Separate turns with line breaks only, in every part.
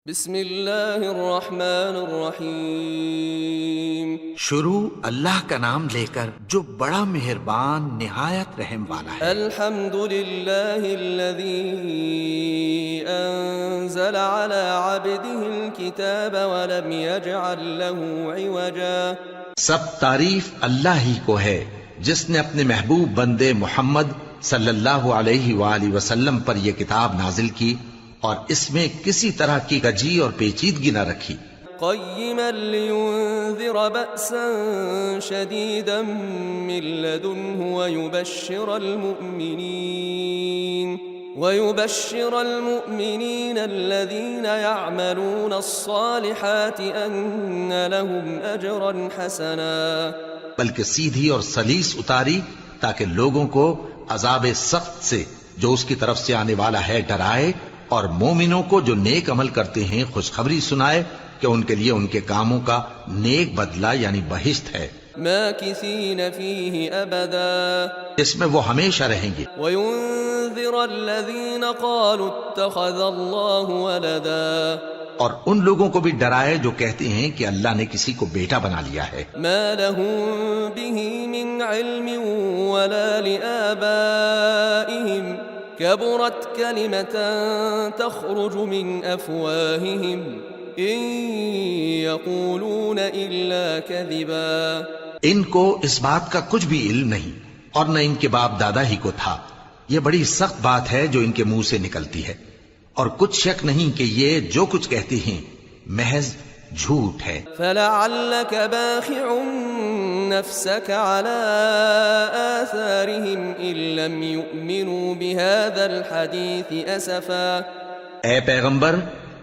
بسم اللہ الرحمن الرحیم۔
شروع اللہ کا نام لے کر جو بڑا مہربان نہایت رحم والا ہے۔
الحمد للہ الذی انزل على عبده الكتاب ولم يجعل له عوجا۔
سب تعریف اللہ ہی کو ہے جس نے اپنے محبوب بندے محمد صلی اللہ علیہ وآلہ وسلم پر یہ کتاب نازل کی اور اس میں کسی طرح کی کجی اور پیچیدگی نہ رکھی۔
قیما لینذر بأسا شدیدا من لدنه ويبشر المؤمنين الذين يعملون الصالحات أن لهم أجرا حسنا۔
بلکہ سیدھی اور سلیس اتاری تاکہ لوگوں کو عذاب سخت سے جو اس کی طرف سے آنے والا ہے ڈرائے، اور مومنوں کو جو نیک عمل کرتے ہیں خوشخبری سنائے کہ ان کے لیے ان کے کاموں کا نیک بدلہ یعنی بہشت ہے،
ماکثین فیہ ابدا،
اس میں وہ ہمیشہ رہیں گے۔
وینذر الذین قالوا اتخذ اللہ ولدا،
اور ان لوگوں کو بھی ڈرائے جو کہتے ہیں کہ اللہ نے کسی کو بیٹا بنا لیا ہے۔
ما لهم به من علم ولا لآبائهم كبرت كلمة تخرج من أفواههم إن يقولون إلا كذبا۔
ان کو اس بات کا کچھ بھی علم نہیں اور نہ ان کے باپ دادا ہی کو تھا۔ یہ بڑی سخت بات ہے جو ان کے منہ سے نکلتی ہے، اور کچھ شک نہیں کہ یہ جو کچھ کہتے ہیں محض جھوٹ ہے۔
فلعلك باخع نفسك على آثارهم إن لم يؤمنوا بهذا الحديث أسفا۔
اے پیغمبر،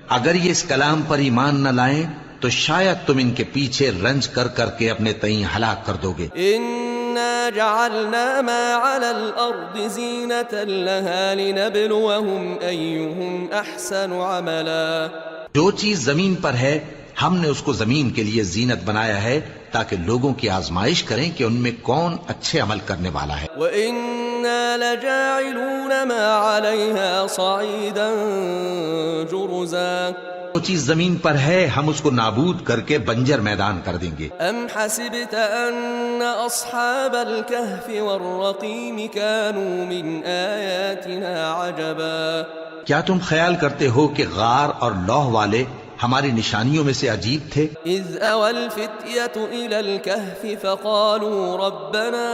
اگر یہ اس کلام پر ایمان نہ لائیں تو شاید تم ان کے پیچھے رنج کر کر کے اپنے تئیں ہلاک کر دو گے۔
إنا جعلنا ما على الأرض زينة لها لنبلوهم أيهم أحسن عملا۔
جو چیز زمین پر ہے ہم نے اس کو زمین کے لیے زینت بنایا ہے تاکہ لوگوں کی آزمائش کریں کہ ان میں کون اچھے عمل کرنے والا ہے۔
وَإِنَّا لَجَاعِلُونَ مَا عَلَيْهَا صَعِيدًا جُرُزًا۔
جو چیز زمین پر ہے ہم اس کو نابود کر کے بنجر میدان کر دیں گے۔
أَمْ حَسِبْتَ أَنَّ أَصْحَابَ الْكَهْفِ وَالرَّقِيمِ كَانُوا مِنْ آيَاتِنَا عَجَبًا۔
کیا تم خیال کرتے ہو کہ غار اور لوح والے ہماری نشانیوں میں سے عجیب تھے؟
إِذْ أَوَى الْفِتْيَةُ إِلَى الْكَهْفِ فَقَالُوا رَبَّنَا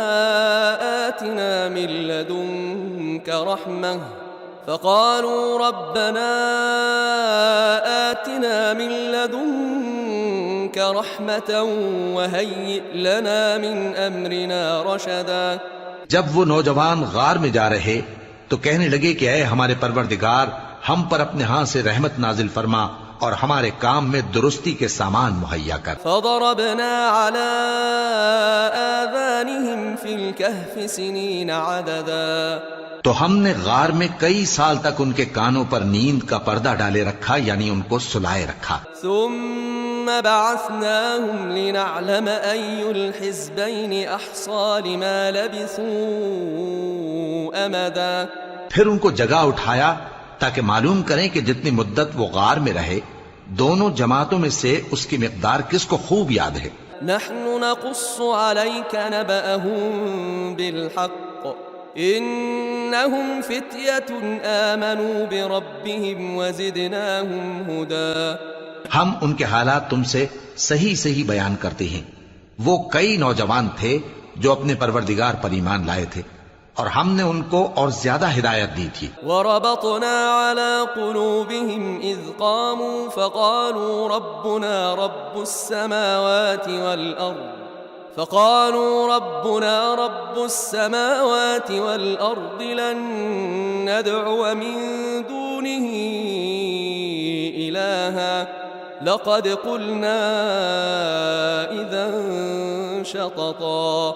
آتِنَا مِن لَّدُنكَ رَحْمَةً وَهَيِّئْ لَنَا مِنْ أَمْرِنَا رَشَدًا۔
جب وہ نوجوان غار میں جا رہے تو کہنے لگے کہ اے ہمارے پروردگار، ہم پر اپنے ہاں سے رحمت نازل فرما اور ہمارے کام میں درستی کے سامان مہیا کر۔
فضربنا على آذانهم في الكهف سنين عددا۔
تو ہم نے غار میں کئی سال تک ان کے کانوں پر نیند کا پردہ ڈالے رکھا، یعنی ان کو سلائے رکھا۔
ثم بعثناهم لنعلم أي الحزبين أحصى لما لبثوا أمدا۔
پھر ان کو جگہ اٹھایا تاکہ معلوم کریں کہ جتنی مدت وہ غار میں رہے دونوں جماعتوں میں سے اس کی مقدار کس کو خوب یاد ہے۔
نحن نقص عليك نبأهم بالحق إنهم فتية آمنوا بربهم وزدناهم هدى۔
ہم ان کے حالات تم سے صحیح صحیح بیان کرتے ہیں۔ وہ کئی نوجوان تھے جو اپنے پروردگار پر ایمان لائے تھے اور ہم نے ان کو اور زیادہ ہدایت دی تھی۔
وَرَبَطْنَا عَلَى قُلُوبِهِمْ إِذْ قَامُوا فَقَالُوا رَبُّنَا رَبُّ السَّمَاوَاتِ وَالْأَرْضِ لَن نَّدْعُوَ مِن دُونِهِ إِلَٰهًا لَقَدْ قُلْنَا إِذًا شَطَطًا۔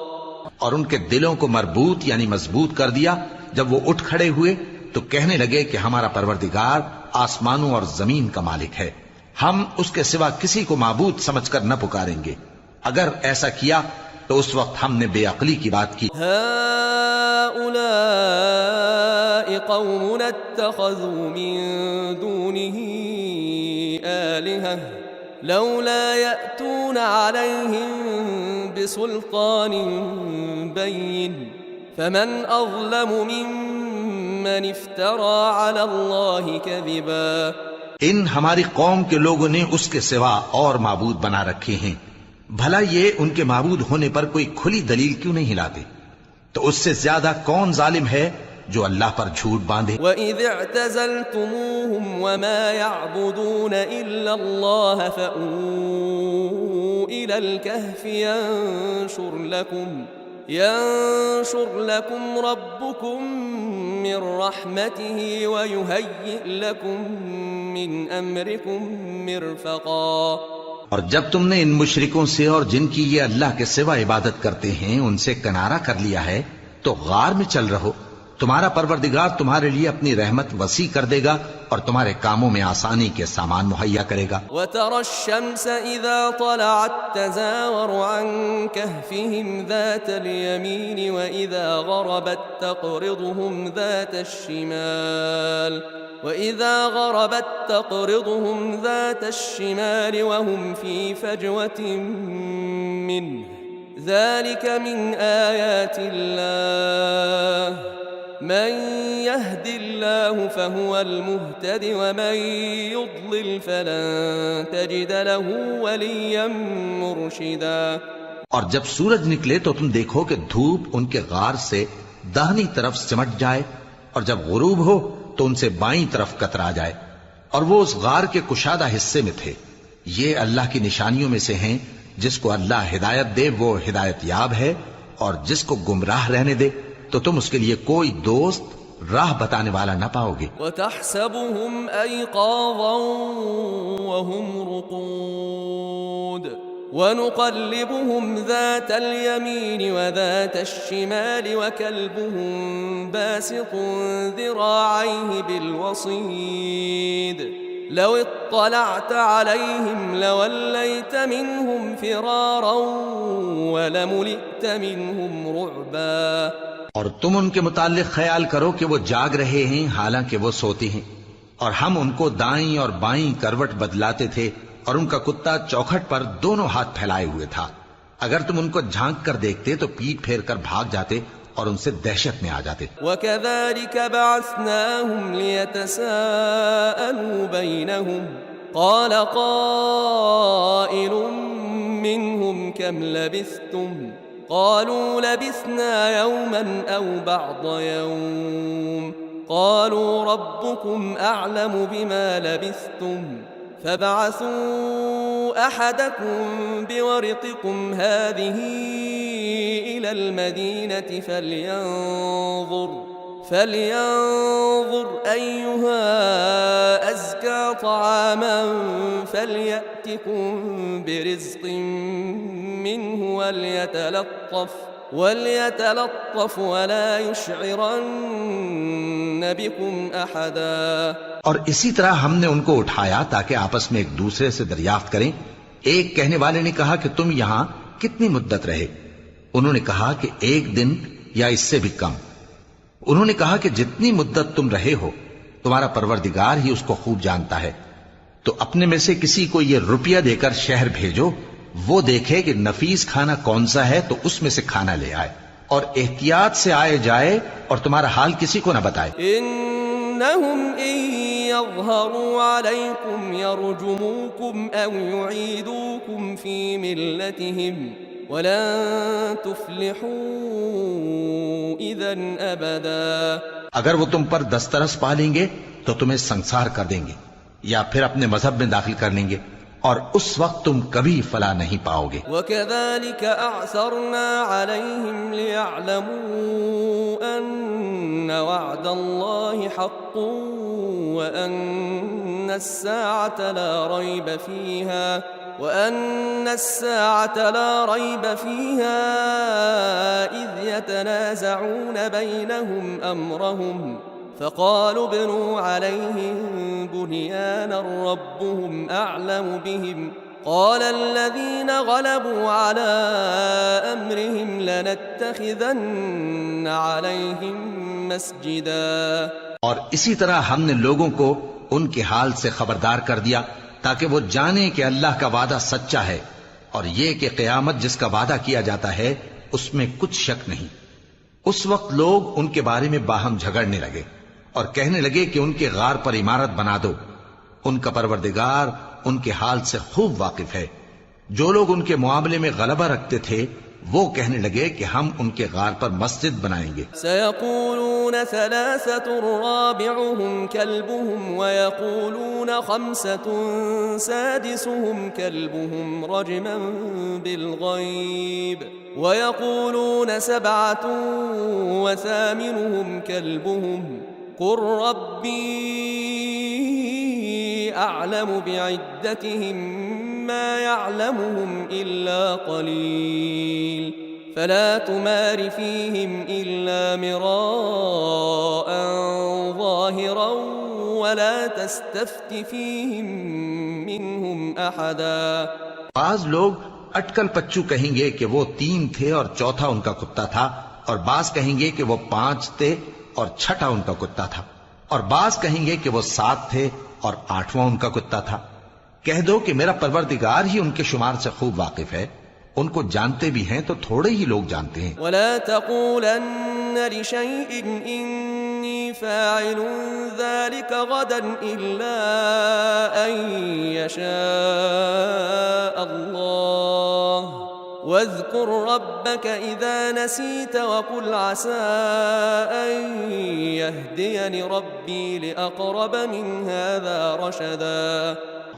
اور ان کے دلوں کو مربوط یعنی مضبوط کر دیا۔ جب وہ اٹھ کھڑے ہوئے تو کہنے لگے کہ ہمارا پروردگار آسمانوں اور زمین کا مالک ہے، ہم اس کے سوا کسی کو معبود سمجھ کر نہ پکاریں گے۔ اگر ایسا کیا تو اس وقت ہم نے بے عقلی کی بات کی۔
هؤلاء قومنا اتخذوا من دونه آلهة لولا يأتون عليهم بسلطان بين فمن أظلم ممن افترى على الله كذبا.
ان ہماری قوم کے لوگوں نے اس کے سوا اور معبود بنا رکھے ہیں، بھلا یہ ان کے معبود ہونے پر کوئی کھلی دلیل کیوں نہیں لاتے؟ تو اس سے زیادہ کون ظالم ہے جو اللہ پر جھوٹ باندھے؟
وَإِذِ اعْتَزَلْتُمُوهُمْ وَمَا يَعْبُدُونَ إِلَّا اللَّهَ فَأْوُوا إِلَى الْكَهْفِ ينشر لكم ربكم من رحمته ويهيئ لكم من أمركم مرفقا.
اور جب تم نے ان مشرکوں سے اور جن کی یہ اللہ کے سوا عبادت کرتے ہیں ان سے کنارہ کر لیا ہے تو غار میں چل رہو، تمہارا پروردگار تمہارے لیے اپنی رحمت وسیع کر دے گا اور تمہارے کاموں میں آسانی کے سامان مہیا کرے گا.
وَتَرَى الشَّمْسَ إِذَا طَلَعَتْ تَزَاوَرُ عَنْ كَهْفِهِمْ ذَاتَ الْيَمِينِ وَإِذَا غَرَبَتْ تَقْرِضُهُمْ ذَاتَ الشِّمَالِ وَهُمْ فِي فَجْوَةٍ مِّنْهُ ذَلِكَ مِنْ آيَاتِ اللَّهِ من يهد الله فهو المهتد ومن يضلل فلن تجد له وليا مرشدا.
اور جب سورج نکلے تو تم دیکھو کہ دھوپ ان کے غار سے داہنی طرف سمٹ جائے اور جب غروب ہو تو ان سے بائیں طرف کترا جائے اور وہ اس غار کے کشادہ حصے میں تھے. یہ اللہ کی نشانیوں میں سے ہیں، جس کو اللہ ہدایت دے وہ ہدایت یاب ہے اور جس کو گمراہ رہنے دے تو تم اس کے لیے کوئی دوست راہ بتانے والا نہ پاؤ گے.
وَتَحْسَبُهُمْ أَيْقَاظًا وَهُمْ رُقُودٌ وَنُقَلِّبُهُمْ ذَاتَ الْيَمِينِ وَذَاتَ الشِّمَالِ وَكَلْبُهُمْ بَاسِطٌ ذِرَاعَيْهِ بِالْوَصِيدِ لَوِ اطَّلَعْتَ عَلَيْهِمْ لَوَلَّيْتَ مِنْهُمْ فِرَارًا وَلَمُلِئْتَ مِنْهُمْ رُعْبًا.
اور تم ان کے متعلق خیال کرو کہ وہ جاگ رہے ہیں حالانکہ وہ سوتے ہیں، اور ہم ان کو دائیں اور بائیں کروٹ بدلاتے تھے اور ان کا کتا چوکھٹ پر دونوں ہاتھ پھیلائے ہوئے تھا. اگر تم ان کو جھانک کر دیکھتے تو پیٹ پھیر کر بھاگ جاتے اور ان سے دہشت میں آ جاتے.
وَكَذَلِكَ بَعَثْنَاهُمْ لِيَتَسَاءَلُوا بَيْنَهُمْ قَالَ قَائِلٌ مِّنْهُمْ كَمْ لَبِثْتُمْ قالوا لبثنا يوما أو بعض يوم قالوا ربكم أعلم بما لبثتم فابعثوا أحدكم بورقكم هذه إلى المدينة فلينظر أيها أزكى طعاما فليأتكم برزق منه وليتلطف ولا يشعرن بكم أحدا.
اور اسی طرح ہم نے ان کو اٹھایا تاکہ آپس میں ایک دوسرے سے دریافت کریں. ایک کہنے والے نے کہا کہ تم یہاں کتنی مدت رہے؟ انہوں نے کہا کہ 1 دن یا اس سے بھی کم. انہوں نے کہا کہ جتنی مدت تم رہے ہو تمہارا پروردگار ہی اس کو خوب جانتا ہے، تو اپنے میں سے کسی کو یہ روپیہ دے کر شہر بھیجو، وہ دیکھے کہ نفیس کھانا کون سا ہے تو اس میں سے کھانا لے آئے، اور احتیاط سے آئے جائے اور تمہارا حال کسی کو نہ بتائے.
انہم ان یظہروا علیکم یرجموکم او یعیدوکم فی ملتہم وَلَن تُفْلِحُوا إِذًا أَبَدًا.
اگر وہ تم پر دسترس پا لیں گے تو تمہیں سنسار کر دیں گے یا پھر اپنے مذہب میں داخل کر لیں گے، اور اس وقت تم کبھی فلاح نہیں پاؤ گے.
وَكَذَلِكَ أَعْثَرْنَا عَلَيْهِمْ لِيَعْلَمُوا أَنَّ وَعْدَ اللَّهِ حَقٌّ وَأَنَّ السَّاعَةَ لا ريب فيها إذ يتنازعون بينهم أمرهم فقالوا ابنوا عليهم بنيانا ربهم أعلم بهم قال الذين غلبوا على أمرهم لنتخذن عليهم مسجدا.
اور اسی طرح ہم نے لوگوں کو ان کے حال سے خبردار کر دیا تاکہ وہ جانے کہ اللہ کا وعدہ سچا ہے اور یہ کہ قیامت جس کا وعدہ کیا جاتا ہے اس میں کچھ شک نہیں۔ اس وقت لوگ ان کے بارے میں باہم جھگڑنے لگے اور کہنے لگے کہ ان کے غار پر عمارت بنا دو۔ ان کا پروردگار ان کے حال سے خوب واقف ہے۔ جو لوگ ان کے معاملے میں غلبہ رکھتے تھے وہ کہنے لگے کہ ہم ان کے غار پر مسجد بنائیں گے۔
سيقولون ثلاثة رابعهم كلبهم ويقولون خمسة سادسهم كلبهم رجما بالغيب ويقولون سبعة وثامنهم كلبهم قل ربي أعلم بعدتهم ما يعلمهم إلا قليل فلا تمار فيهم إلا مراء ظاهرا ولا تستفت فيهم منهم أحدا۔
بعض لوگ اٹکل پچو کہیں گے کہ وہ 3 تھے اور چوتھا ان کا کتا تھا، اور بعض کہیں گے کہ وہ 5 تھے اور چھٹا ان کا کتا تھا، اور بعض کہیں گے کہ وہ 7 تھے اور 8واں ان کا کتا تھا۔ کہہ دو کہ میرا پروردگار ہی ان کے شمار سے خوب واقف ہے، ان کو جانتے بھی ہیں تو تھوڑے ہی لوگ جانتے ہیں۔
ولا تقولن لشيء إني فاعل ذلك غدا إلا أن يشاء الله واذكر ربك إذا نسيت وقل عسى أن يهديني ربي لأقرب من هذا رشدا۔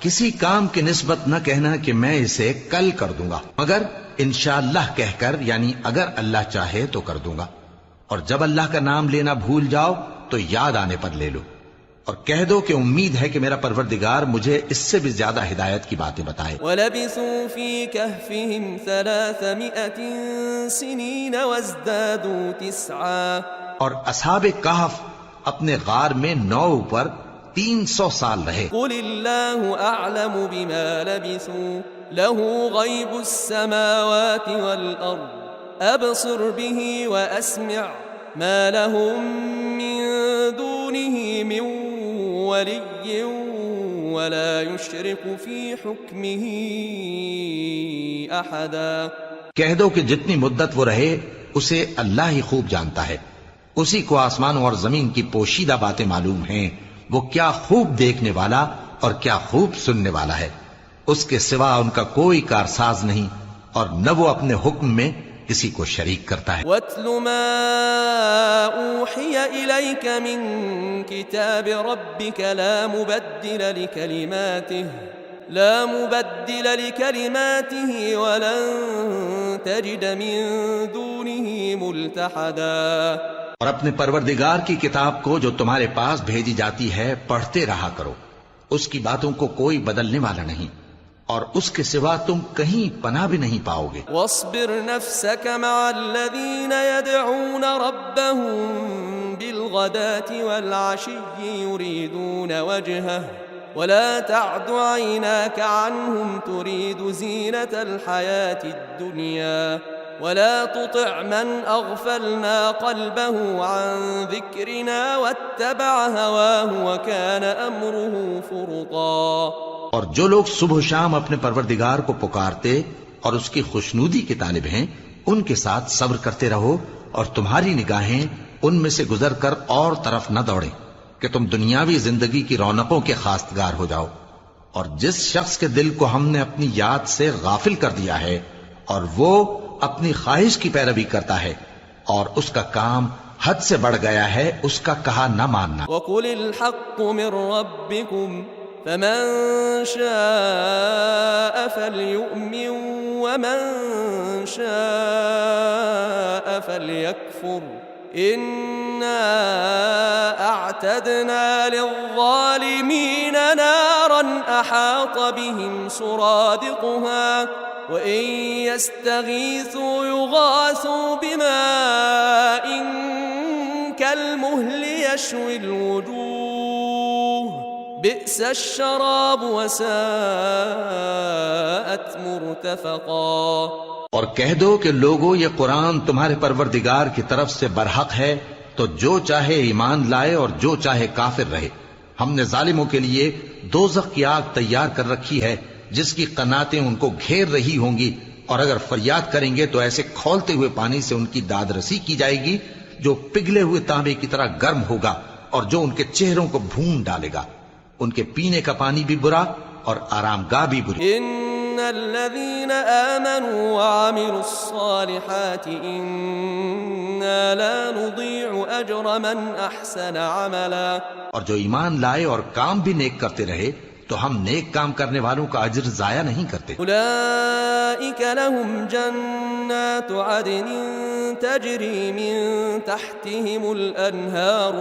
کسی کام کی نسبت نہ کہنا کہ میں اسے کل کر دوں گا، مگر انشاءاللہ کہہ کر، یعنی اگر اللہ چاہے تو کر دوں گا، اور جب اللہ کا نام لینا بھول جاؤ تو یاد آنے پر لے لو، اور کہہ دو کہ امید ہے کہ میرا پروردگار مجھے اس سے بھی زیادہ ہدایت کی باتیں بتائے۔
وَلَبِثُوا فِي كَهْفِهِمْ 300 سِنِينَ وَازْدَادُوا 9۔
اور اصحاب کہف اپنے غار میں 9 پر 300 سال رہے۔
قُلِ اللَّهُ أَعْلَمُ بِمَا لَبِثُوا لَهُ غَيْبُ السَّمَاوَاتِ وَالْأَرْضِ أَبْصِرْ بِهِ وَأَسْمِعْ مَا لَهُم مِّن دُونِهِ مِن وَلِيٍّ وَلَا يُشْرِكُ فِي حُكْمِهِ أَحَدًا۔
کہہ دو کہ جتنی مدت وہ رہے اسے اللہ ہی خوب جانتا ہے، اسی کو آسمانوں اور زمین کی پوشیدہ باتیں معلوم ہیں، وہ کیا خوب دیکھنے والا اور کیا خوب سننے والا ہے۔ اس کے سوا ان کا کوئی کارساز نہیں، اور نہ وہ اپنے حکم میں کسی کو شریک کرتا ہے۔
وَاتْلُ مَا أُوحِيَ إِلَيْكَ مِن كِتَابِ رَبِّكَ لَا مُبَدِّلَ لِكَلِمَاتِهِ وَلَن تَجِدَ مِن دُونِهِ مُلْتَحَدًا۔
اور اپنے پروردگار کی کتاب کو جو تمہارے پاس بھیجی جاتی ہے پڑھتے رہا کرو، اس کی باتوں کو کوئی بدلنے والا نہیں، اور اس کے سوا تم کہیں پناہ بھی نہیں پاؤ گے۔
وَاصْبِرْ نَفْسَكَ مَعَ الَّذِينَ يَدْعُونَ رَبَّهُم بِالْغَدَاةِ وَالْعَشِيِّ يُرِيدُونَ وَجْهَهُ وَلَا تَعْدُ عَيْنَاكَ عَنْهُمْ تُرِيدُ زِينَةَ الْحَيَاةِ الدُّنْيَا وَلَا تُطِعْ مَنْ أَغْفَلْنَا قَلْبَهُ عَنْ ذِكْرِنَا وَاتَّبَعَ هَوَاهُ وَكَانَ أَمْرُهُ فُرُطًا۔
اور جو لوگ صبح و شام اپنے پروردگار کو پکارتے اور اس کی خوشنودی کے طالب ہیں، ان کے ساتھ صبر کرتے رہو، اور تمہاری نگاہیں ان میں سے گزر کر اور طرف نہ دوڑیں کہ تم دنیاوی زندگی کی رونقوں کے خواستگار ہو جاؤ۔ اور جس شخص کے دل کو ہم نے اپنی یاد سے غافل کر دیا ہے اور وہ اپنی خواہش کی پیروی کرتا ہے اور اس کا کام حد سے بڑھ گیا ہے، اس کا کہا نہ ماننا۔
وَقُلِ الْحَقُّ مِن رَّبِّكُمْ فَمَن شَاءَ فَلْيُؤْمِن وَمَن شَاءَ فَلْيَكْفُرْ إِنَّا أَعْتَدْنَا لِلظَّالِمِينَ نَارًا أَحَاطَ بِهِمْ سُرَادِقُهَا وَإِن يَسْتَغِيثُوا يُغَاثُوا بِمَاءٍ كَالْمُهْلِ يَشْوِي الْوُجُوهَ بِئْسَ الشَّرَابُ وَسَاءَتْ مُرْتَفَقًا۔
اور کہہ دو کہ لوگو یہ قرآن تمہارے پروردگار کی طرف سے برحق ہے، تو جو چاہے ایمان لائے اور جو چاہے کافر رہے۔ ہم نے ظالموں کے لیے دوزخ کی آگ تیار کر رکھی ہے جس کی قناتیں ان کو گھیر رہی ہوں گی، اور اگر فریاد کریں گے تو ایسے کھولتے ہوئے پانی سے ان کی داد رسی کی جائے گی جو پگھلے ہوئے تانبے کی طرح گرم ہوگا اور جو ان کے چہروں کو بھون ڈالے گا۔ ان کے پینے کا پانی بھی برا اور آرام گاہ بھی بری۔
ان الذين آمنوا وعملوا الصالحات انا لا نضيع اجر من احسن عملا،
اور جو ایمان لائے اور کام بھی نیک کرتے رہے تو ہم نیک کام کرنے والوں کا اجر ضائع نہیں کرتے۔
اولئك لهم جنات عدن تجري من تحتهم الانهار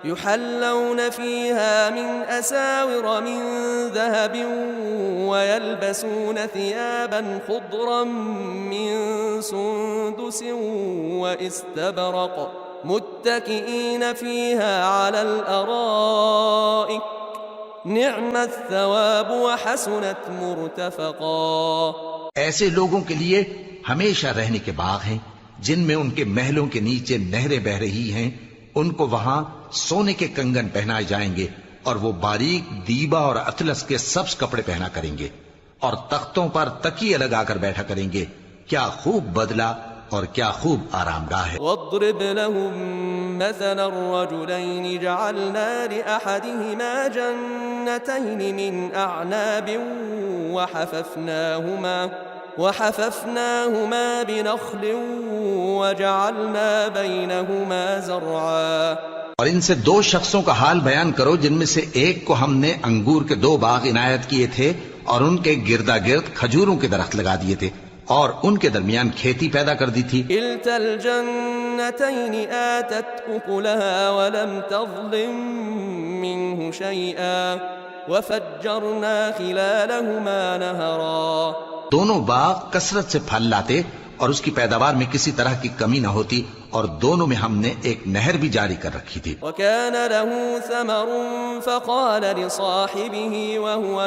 يحلون فيها من أساور من ذهب ويلبسون ثيابا خضرا من سندس واستبرق متكئين فيها على الأرائك نعم الثواب وحسنت مرتفقا۔
ایسے لوگوں کے لیے ہمیشہ رہنے کے باغ ہیں جن میں ان کے محلوں کے نیچے نہریں بہ رہی ہیں، ان کو وہاں سونے کے کنگن پہنائے جائیں گے اور وہ باریک دیبا اور اطلس کے سبز کپڑے پہنا کریں گے اور تختوں پر تکیے لگا کر بیٹھا کریں گے۔ کیا خوب بدلہ اور کیا خوب آرام گاہ ہے۔
واضرب لهم مثلا الرجلين جعلنا لأحدهما جنتين من أعناب وحففناهما بنخل وجعلنا بينهما زرعا۔
اور ان سے دو شخصوں کا حال بیان کرو جن میں سے ایک کو ہم نے انگور کے 2 باغ عنایت کیے تھے اور ان کے گردا گرد کھجوروں کے درخت لگا دیے تھے اور ان کے درمیان کھیتی پیدا کر دی تھی۔
كلتا الجنتين آتت أكلها ولم تظلم منه شيئا وفجرنا خلالهما نهرا۔
دونوں باغ کثرت سے پھل لاتے اور اس کی پیداوار میں کسی طرح کی کمی نہ ہوتی، اور دونوں میں ہم نے ایک نہر بھی جاری کر رکھی تھی۔
وكان له ثمر فقال لصاحبه وهو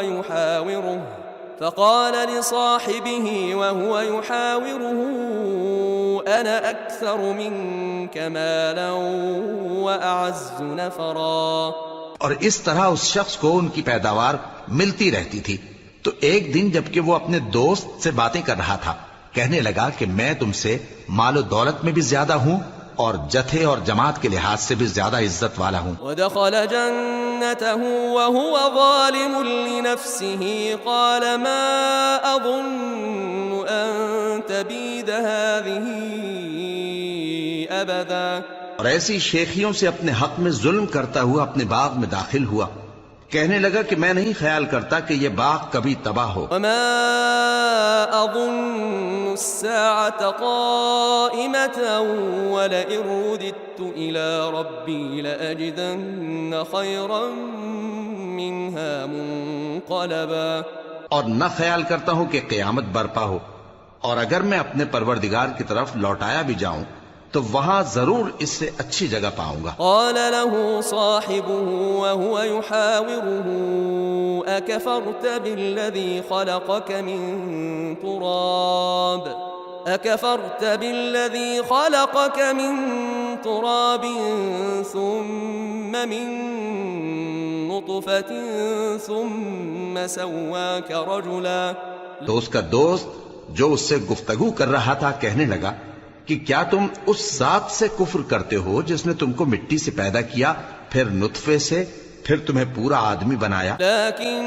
يحاوره أنا أكثر منك مالا وأعز نفرا۔
اور اس طرح اس شخص کو ان کی پیداوار ملتی رہتی تھی، تو ایک دن جبکہ وہ اپنے دوست سے باتیں کر رہا تھا کہنے لگا کہ میں تم سے مال و دولت میں بھی زیادہ ہوں اور جتھے اور جماعت کے لحاظ سے بھی زیادہ عزت والا ہوں۔
ودخل جنته وهو ظالم لنفسه قال ما أظن أن تبيد هذه أبدا۔
اور ایسی شیخیوں سے اپنے حق میں ظلم کرتا ہوا اپنے باغ میں داخل ہوا، کہنے لگا کہ میں نہیں خیال کرتا کہ یہ باغ کبھی تباہ ہو۔
وما أظن الساعة قائمة ولئن رددت إلى ربي لأجدن خيرا منها منقلبا۔
اور نہ خیال کرتا ہوں کہ قیامت برپا ہو، اور اگر میں اپنے پروردگار کی طرف لوٹایا بھی جاؤں تو وہاں ضرور اس سے اچھی جگہ پاؤں گا۔
قال له صاحبه وهو يحاوره أكفرت بالذي خلقك من تراب ثم من نطفة ثم سواك رجلا۔
تو اس کا دوست جو اس سے گفتگو کر رہا تھا کہنے لگا کہ کیا تم اس ذات سے کفر کرتے ہو جس نے تم کو مٹی سے پیدا کیا، پھر نطفے سے، پھر تمہیں پورا آدمی بنایا؟
لیکن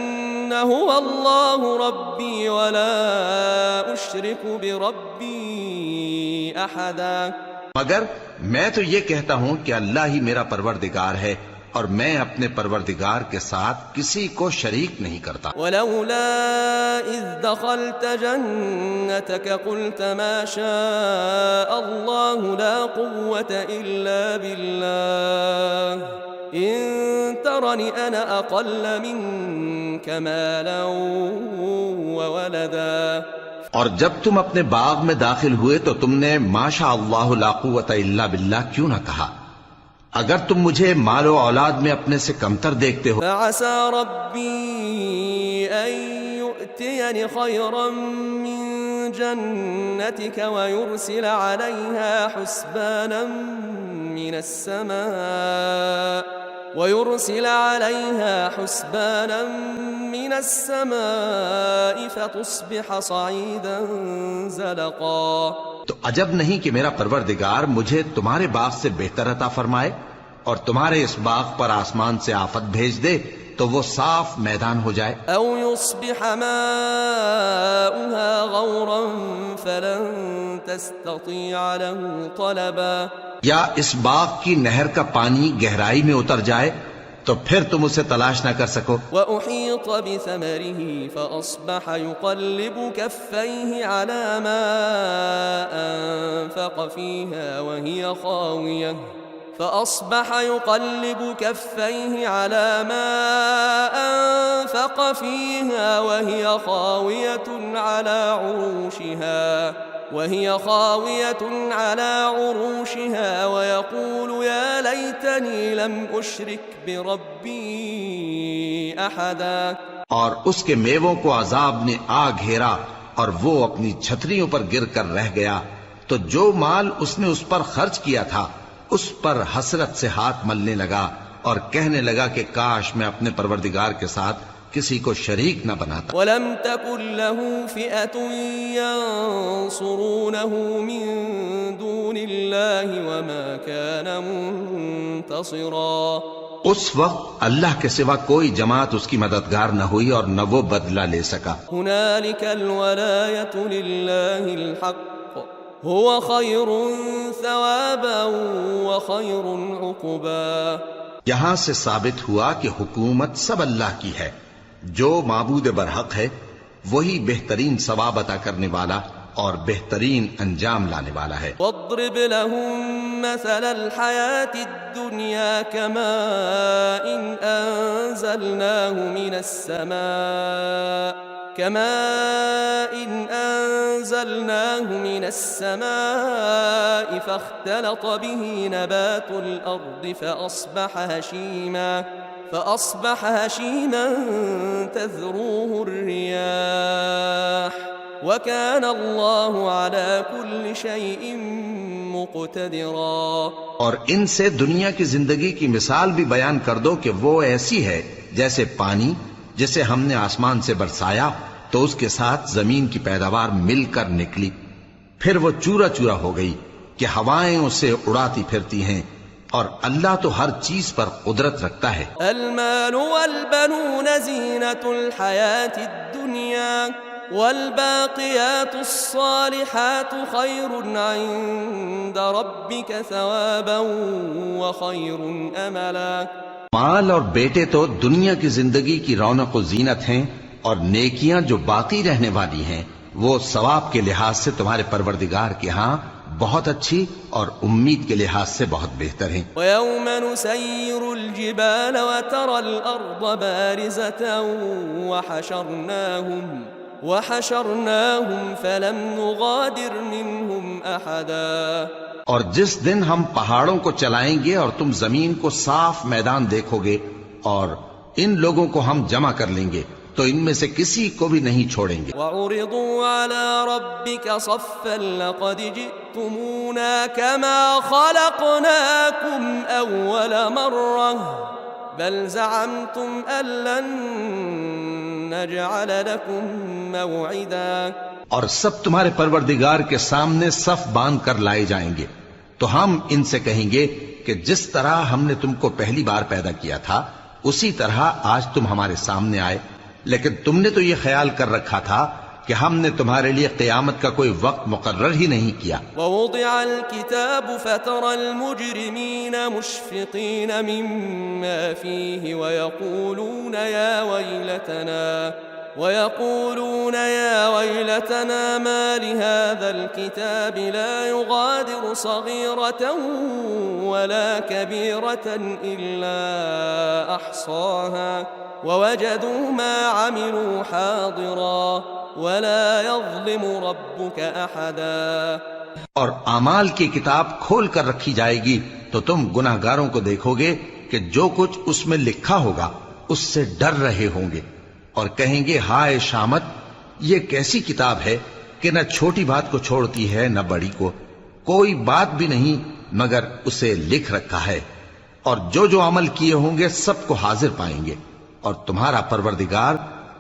هو اللہ ربی ولا اشرک بربی احدا۔ مگر
میں تو یہ کہتا ہوں کہ اللہ ہی میرا پروردگار ہے اور میں اپنے پروردگار کے ساتھ کسی کو شریک نہیں کرتا۔
ولولا اذ دخلت جنتك قلت ما شاء الله لا قوة الا بالله ان ترني انا اقل منك مالا وولدا۔
اور جب تم اپنے باغ میں داخل ہوئے تو تم نے ما شاء اللہ لا قوت الا باللہ کیوں نہ کہا؟ اگر تم مجھے مال و اولاد میں اپنے سے کمتر دیکھتے ہو۔
فعسى ربي ان يؤتيني خيرا من جنتك ويرسل عليها حسبانا من السماء ويرسل عليها حسبانا من السماء فتصبح صعيدا زلقا.
تو عجب نہیں کہ میرا پروردگار مجھے تمہارے باغ سے بہتر عطا فرمائے اور تمہارے اس باغ پر آسمان سے آفت بھیج دے تو وہ صاف میدان ہو جائے.
او يصبح ماؤها غورا فلن تستطيع له طلبا.
یا اس باغ کی نہر کا پانی گہرائی میں اتر جائے تو پھر تم اسے تلاش نہ کر سکو.
وأحيط بثمره فأصبح يقلب كفيه على ما أنفق فيها وهي خاوية فأصبح يقلب كفيه على ما أنفق فيها وهي خاوية على عروشها ويقول يا ليتني لم أشرك بربي أحدا.
اور اس کے میووں کو عذاب نے آ گھیرا اور وہ اپنی چھتریوں پر گر کر رہ گیا تو جو مال اس نے اس پر خرچ کیا تھا اس پر حسرت سے ہاتھ ملنے لگا اور کہنے لگا کہ کاش میں اپنے پروردگار کے ساتھ کسی کو شریک نہ بناتا.
ولم تكن له فئة ينصرونه من دون الله وما كان منتصرا.
اس وقت اللہ کے سوا کوئی جماعت اس کی مددگار نہ ہوئی اور نہ وہ بدلہ لے سکا.
هنالك الولاية لله الحق هو خير ثوابا وخير عقبا.
یہاں سے ثابت ہوا کہ حکومت سب اللہ کی ہے. جو معبود برحق ہے وہی بہترین ثواب عطا کرنے والا اور بہترین انجام لانے والا ہے.
واضرب لهم مثل الحياة الدنيا كماء أنزلناه من السماء فاختلط به نبات الأرض فأصبح هشيما تذروه الرياح وكان الله على كل شيء مقتدرا.
اور ان سے دنیا کی زندگی کی مثال بھی بیان کر دو کہ وہ ایسی ہے جیسے پانی جسے ہم نے آسمان سے برسایا تو اس کے ساتھ زمین کی پیداوار مل کر نکلی پھر وہ چورا چورا ہو گئی کہ ہوائیں اسے اڑاتی پھرتی ہیں اور اللہ تو ہر چیز پر قدرت رکھتا ہے.
المال والبنون زینة الحیاة الدنیا والباقیات الصالحات خیر عند ربک ثوابا وخیر املا.
مال اور بیٹے تو دنیا کی زندگی کی رونق و زینت ہیں اور نیکیاں جو باقی رہنے والی ہیں وہ ثواب کے لحاظ سے تمہارے پروردگار کے ہاں بہت اچھی اور امید کے لحاظ سے بہت بہتر ہیں.
وَيَوْمَ نُسَيِّرُ الْجِبَالَ وَتَرَى الْأَرْضَ بَارِزَةً وَحَشَرْنَاهُمْ فَلَمْ نُغَادِرْ مِنْهُمْ أَحَدًا.
اور جس دن ہم پہاڑوں کو چلائیں گے اور تم زمین کو صاف میدان دیکھو گے اور ان لوگوں کو ہم جمع کر لیں گے تو ان میں سے کسی کو بھی نہیں چھوڑیں گے.
وَعُرِضُوا عَلَى رَبِّكَ صَفًّا لَقَدْ جِئْتُمُونَا كَمَا خَلَقْنَاكُمْ أَوَّلَ مَرَّةٍ بَلْ زَعَمْتُمْ أَن لَّن نَّجْعَلَ لَكُم مَّوْعِدًا.
اور سب تمہارے پروردگار کے سامنے صف باندھ کر لائے جائیں گے تو ہم ان سے کہیں گے کہ جس طرح ہم نے تم کو پہلی بار پیدا کیا تھا اسی طرح آج تم ہمارے سامنے آئے لیکن تم نے تو یہ خیال کر رکھا تھا کہ ہم نے تمہارے لیے قیامت کا کوئی وقت مقرر ہی نہیں کیا.
ووضع الكتاب فترى المجرمين مشفقين مما فيه ويقولون يا ويلتنا ما لهذا الكتاب لا يغادر صغيرة ولا كبيرة إلا أحصاها ووجدوا ما عملوا حاضرا ولا يظلم ربك أحدا.
اور اعمال کی کتاب کھول کر رکھی جائے گی تو تم گناہگاروں کو دیکھو گے کہ جو کچھ اس میں لکھا ہوگا اس سے ڈر رہے ہوں گے اور کہیں گے ہائے شامت یہ کیسی کتاب ہے کہ نہ چھوٹی بات کو چھوڑتی ہے نہ بڑی کو کوئی بات بھی نہیں مگر اسے لکھ رکھا ہے اور جو عمل کیے ہوں گے سب کو حاضر پائیں گے، اور تمہارا پروردگار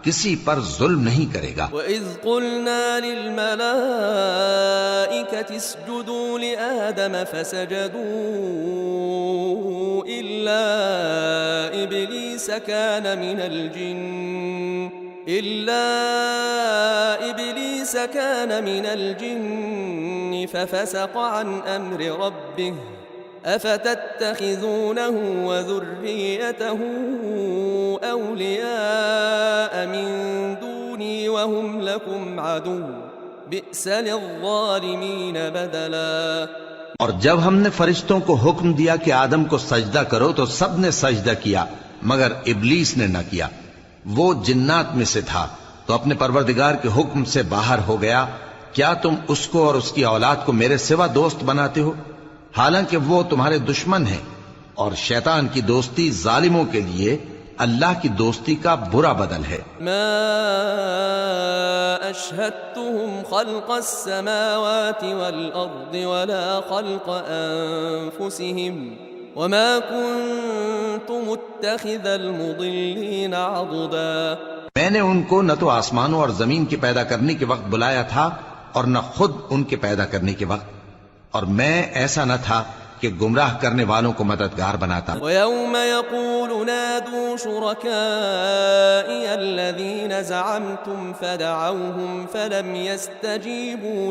کسی پر ظلم نہیں کرے گا۔
وَإِذْ قُلْنَا لِلْمَلَائِكَةِ اسْجُدُوا لِآدَمَ فَسَجَدُوا إِلَّا إِبْلِيسَ كَانَ مِنَ الْجِنِّ فَفَسَقَ عَنْ أَمْرِ رَبِّهِ أَفَتَتَّخِذُونَهُ وَذُرِّيَّتَهُ أَوْلِيَاءَ مِن دُونِي وَهُمْ لَكُمْ عَدُوٌّ بِئْسَ لِلظَّالِمِينَ بَدَلًا۔
اور جب ہم نے فرشتوں کو حکم دیا کہ آدم کو سجدہ کرو تو سب نے سجدہ کیا مگر ابلیس نے نہ کیا، وہ جنات میں سے تھا تو اپنے پروردگار کے حکم سے باہر ہو گیا۔ کیا تم اس کو اور اس کی اولاد کو میرے سوا دوست بناتے ہو، حالانکہ وہ تمہارے دشمن ہیں، اور شیطان کی دوستی ظالموں کے لیے اللہ کی دوستی کا برا بدل ہے۔
ما اشهدتهم خلق السماوات والارض ولا خلق انفسهم وما كنت متخذ المضلين عضدا۔
میں نے ان کو نہ تو آسمانوں اور زمین کے پیدا کرنے کے وقت بلایا تھا اور نہ خود ان کے پیدا کرنے کے وقت، اور میں ایسا نہ تھا کہ گمراہ کرنے والوں کو مددگار بناتا۔
وَيَوْمَ يَقُولُ نَادُوا شُرَكَائِيَ الَّذِينَ زَعَمْتُمْ فَدَعَوْهُمْ فَلَمْ يَسْتَجِيبُوا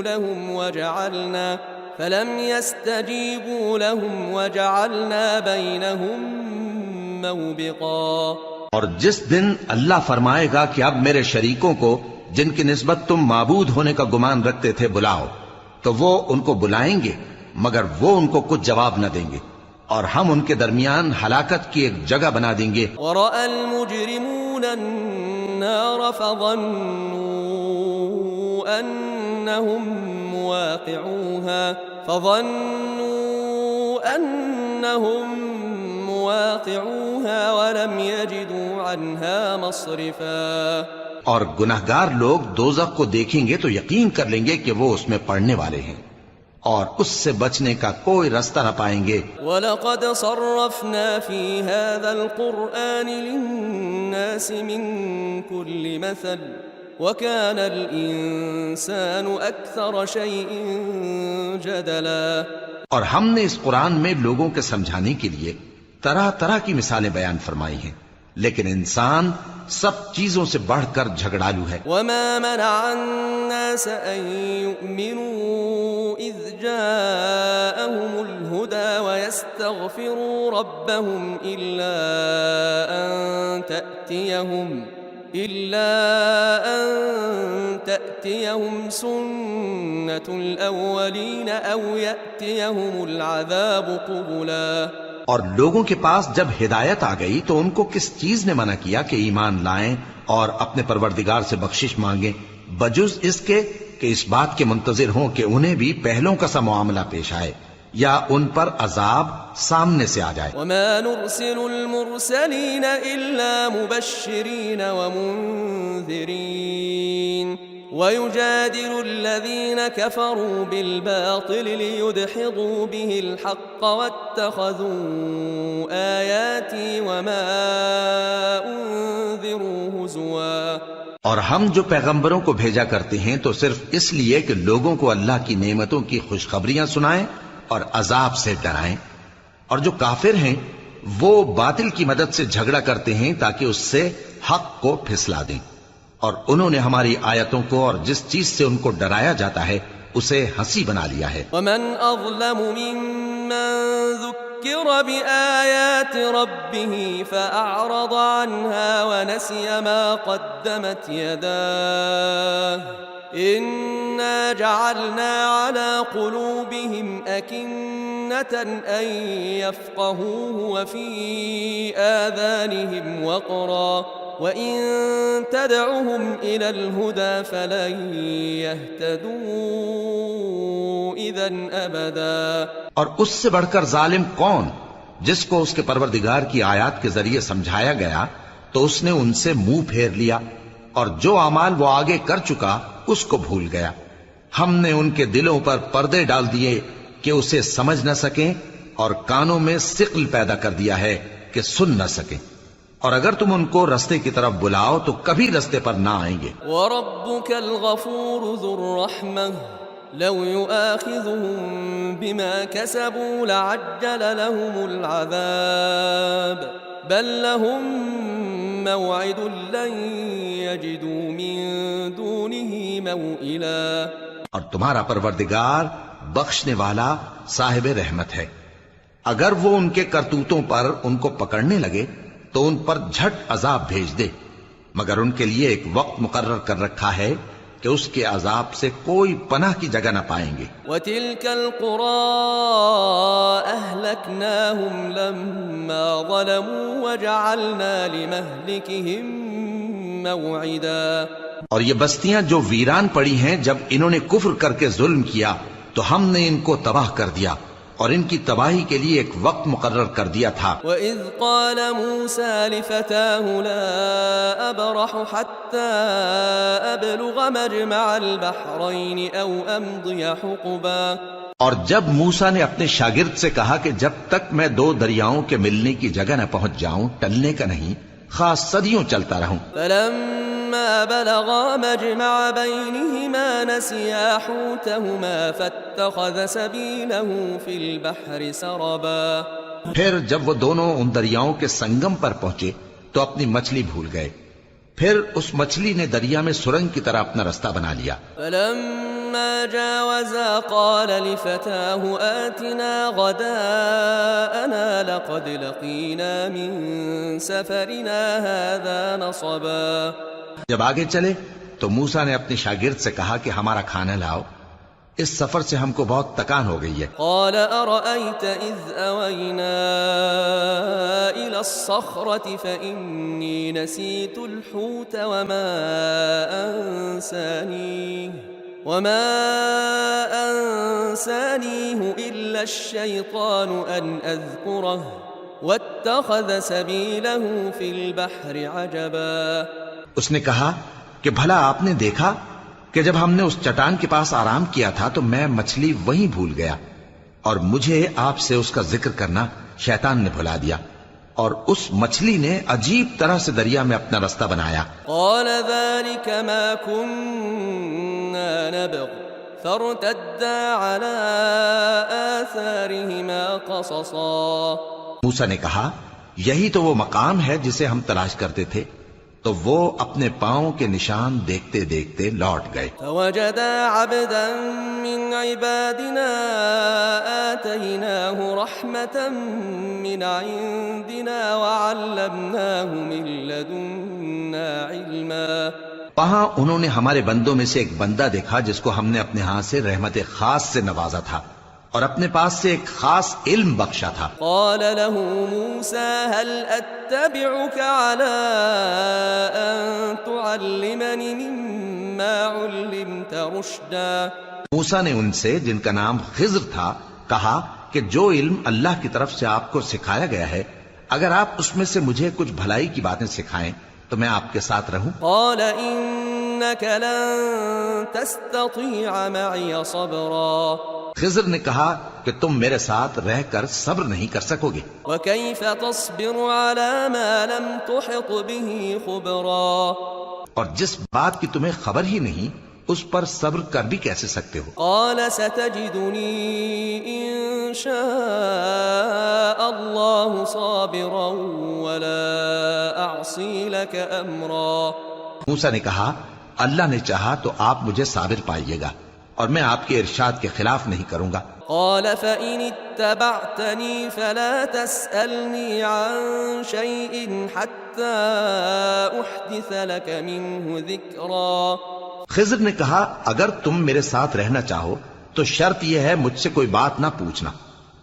لَهُمْ وَجَعَلْنَا بَيْنَهُمْ مَوْبِقًا۔
اور جس دن اللہ فرمائے گا کہ اب میرے شریکوں کو جن کی نسبت تم معبود ہونے کا گمان رکھتے تھے بلاؤ، تو وہ ان کو بلائیں گے مگر وہ ان کو کچھ جواب نہ دیں گے، اور ہم ان کے درمیان ہلاکت کی ایک جگہ بنا دیں گے۔
وَرَأَى الْمُجْرِمُونَ النَّارَ فَظَنُّوا أَنَّهُمْ مُوَاقِعُوهَا وَلَمْ يَجِدُوا عَنْهَا مَصْرِفًا۔
اور گناہگار لوگ دوزخ کو دیکھیں گے تو یقین کر لیں گے کہ وہ اس میں پڑنے والے ہیں، اور اس سے بچنے کا کوئی رستہ نہ پائیں گے۔
وَلَقَدْ صَرَّفْنَا فِي هَذَا الْقُرْآنِ لِلنَّاسِ مِنْ كُلِّ مَثَلٍ وَكَانَ الْإِنسَانُ أَكْثَرَ شَيْءٍ جَدَلًا۔
اور ہم نے اس قرآن میں لوگوں کے سمجھانے کے لیے طرح طرح کی مثالیں بیان فرمائی ہیں، لیکن انسان سب چیزوں سے بڑھ کر جھگڑالو ہے۔
وَمَا مَنَعَ النَّاسَ أَن يُؤْمِنُوا إِذْ جَاءَهُمُ الْهُدَى وَيَسْتَغْفِرُوا رَبَّهُمْ إِلَّا أَن تَأْتِيَهُمْ سُنَّةُ الْأَوَّلِينَ أَوْ يَأْتِيَهُمُ الْعَذَابُ قُبُلًا۔
اور لوگوں کے پاس جب ہدایت آ گئی تو ان کو کس چیز نے منع کیا کہ ایمان لائیں اور اپنے پروردگار سے بخشش مانگیں، بجز اس کے کہ اس بات کے منتظر ہوں کہ انہیں بھی پہلوں کا سا معاملہ پیش آئے یا ان پر عذاب سامنے سے آ جائے۔
وَمَا نُرْسِلُ الْمُرْسَلِينَ إِلَّا مُبَشِّرِينَ وَمُنذِرِينَ وَيُجَادِلُ الَّذِينَ كَفَرُوا بِالْبَاطِلِ لِيُدْحِضُوا بِهِ الْحَقَّ وَاتَّخَذُوا آيَاتِي وَمَا أُنذِرُوا هُزُوًا۔
اور ہم جو پیغمبروں کو بھیجا کرتے ہیں تو صرف اس لیے کہ لوگوں کو اللہ کی نعمتوں کی خوشخبریاں سنائیں اور عذاب سے ڈرائیں، اور جو کافر ہیں وہ باطل کی مدد سے جھگڑا کرتے ہیں تاکہ اس سے حق کو پھسلا دیں، اور انہوں نے ہماری آیتوں کو اور جس چیز سے ان کو ڈرایا جاتا ہے اسے ہنسی بنا لیا ہے۔
وَمَنْ أَظْلَمُ مِمَّنْ ذُكِّرَ بِآيَاتِ رَبِّهِ فَأَعْرَضَ عَنْهَا وَنَسِيَ مَا قَدَّمَتْ يَدَاهُ إِنَّا جَعَلْنَا عَلَى قُلُوبِهِمْ أَكِنَّةً أَن يَفْقَهُوهُ وَفِي آذَانِهِمْ وَقْرًا وَإِن تَدْعُهُمْ إِلَى الْهُدَى فَلَن يَهْتَدُوا إِذًا أَبَدًا۔
اور اس سے بڑھ کر ظالم کون جس کو اس کے پروردگار کی آیات کے ذریعے سمجھایا گیا تو اس نے ان سے منہ پھیر لیا، اور جو اعمال وہ آگے کر چکا اس کو بھول گیا۔ ہم نے ان کے دلوں پر پردے ڈال دیے کہ اسے سمجھ نہ سکیں اور کانوں میں ثقل پیدا کر دیا ہے کہ سن نہ سکیں، اور اگر تم ان کو رستے کی طرف بلاؤ تو کبھی رستے پر نہ آئیں گے۔
وَرَبُّكَ الْغَفُورُ ذُو الرَّحْمَةِ لَوْ يُؤَاخِذُهُم بِمَا كَسَبُوا لَعَجَّلَ لَهُمُ الْعَذَابَ بَل لَّهُم مَّوْعِدٌ لَّن يَجِدُوا مِن دُونِهِ مَوْئِلًا۔
اور تمہارا پروردگار بخشنے والا صاحب رحمت ہے، اگر وہ ان کے کرتوتوں پر ان کو پکڑنے لگے تو ان پر جھٹ عذاب بھیج دے، مگر ان کے لیے ایک وقت مقرر کر رکھا ہے کہ اس کے عذاب سے کوئی پناہ کی جگہ نہ پائیں گے۔
وَتِلْكَ الْقُرَىٰ أَهْلَكْنَاهُمْ لَمَّا ظَلَمُوا وَجَعَلْنَا لِمَهْلِكِهِم مَّوْعِدًا۔
اور یہ بستیاں جو ویران پڑی ہیں، جب انہوں نے کفر کر کے ظلم کیا تو ہم نے ان کو تباہ کر دیا اور ان کی تباہی کے لیے ایک وقت مقرر کر دیا تھا۔
وَإِذْ قَالَ مُوسَىٰ لِفَتَاهُ لَا أَبْرَحُ حَتَّىٰ أَبْلُغَ مَجْمَعَ الْبَحْرَيْنِ أَوْ أَمْضِيَ حُقُبًا۔
اور جب موسیٰ نے اپنے شاگرد سے کہا کہ جب تک میں دو دریاؤں کے ملنے کی جگہ نہ پہنچ جاؤں، ٹلنے کا نہیں، خاص صدیوں چلتا رہوں۔
فَلَمَّا بَلَغَا مَجْمَعَ بَيْنِهِمَا نَسِيَا حُوتَهُمَا فَاتَّخَذَ سَبِيلَهُ فِي الْبَحْرِ سَرَبًا۔
پھر جب وہ دونوں ان دریاؤں کے سنگم پر پہنچے تو اپنی مچھلی بھول گئے، پھر اس مچھلی نے دریا میں سرنگ کی طرح اپنا رستہ بنا لیا۔
فَلَمَّا جَاوَزَا قَالَ لِفَتَاهُ آتِنَا غَدَاءَنَا لَقَدْ لَقِينَا مِن سَفَرِنَا هَٰذَا نَصَبًا۔
جب آگے چلے تو موسیٰ نے اپنے شاگرد سے کہا کہ ہمارا کھانا لاؤ، اس سفر سے ہم کو بہت تکان ہو گئی ہے۔
قال أرأيت إذ أوينا إلى الصخرة فإني نسيت الحوت وما أنسانيه إلا الشيطان أن أذكره واتخذ سبيله في البحر عجبا۔
اس نے کہا کہ بھلا آپ نے دیکھا کہ جب ہم نے اس چٹان کے پاس آرام کیا تھا تو میں مچھلی وہیں بھول گیا، اور مجھے آپ سے اس کا ذکر کرنا شیطان نے بھلا دیا، اور اس مچھلی نے عجیب طرح سے دریا میں اپنا رستہ بنایا۔
قال ذلك ما كنا نبغ فارتدا على آثارهما قصصا۔
موسیٰ نے کہا یہی تو وہ مقام ہے جسے ہم تلاش کرتے تھے، تو وہ اپنے پاؤں کے نشان دیکھتے دیکھتے لوٹ گئے۔
فوجدا عبدا من عبادنا آتيناه رحمة من عندنا وعلمناه من لدنا علما۔
وہاں انہوں نے ہمارے بندوں میں سے ایک بندہ دیکھا جس کو ہم نے اپنے ہاں سے رحمت خاص سے نوازا تھا اور اپنے پاس سے ایک خاص علم بخشا تھا۔
قال له موسى هل اتبعك على ان تعلمني مما علمت رشدا۔
موسیٰ نے ان سے جن کا نام خضر تھا کہا کہ جو علم اللہ کی طرف سے آپ کو سکھایا گیا ہے، اگر آپ اس میں سے مجھے کچھ بھلائی کی باتیں سکھائیں تو میں آپ کے ساتھ رہوں۔
قال انك لن تستطيع معي صبرا۔
خضر نے کہا کہ تم میرے ساتھ رہ کر صبر نہیں کر سکو گے۔
وكيف تصبر على ما لم تحط به خبرا۔
اور جس بات کی تمہیں خبر ہی نہیں اس پر صبر کر بھی کیسے سکتے ہو؟
قال ستجدني ان شاء الله صابرا ولا اعصي لك امرا۔
موسیٰ نے کہا اللہ نے چاہا تو آپ مجھے صابر پائیے گا اور میں آپ کے ارشاد کے خلاف نہیں کروں گا۔
قال فإن اتبعتني فلا تسألني عن شيء حتى أحدث لك منه ذكرا۔
خضر نے کہا اگر تم میرے ساتھ رہنا چاہو تو شرط یہ ہے مجھ سے کوئی بات نہ پوچھنا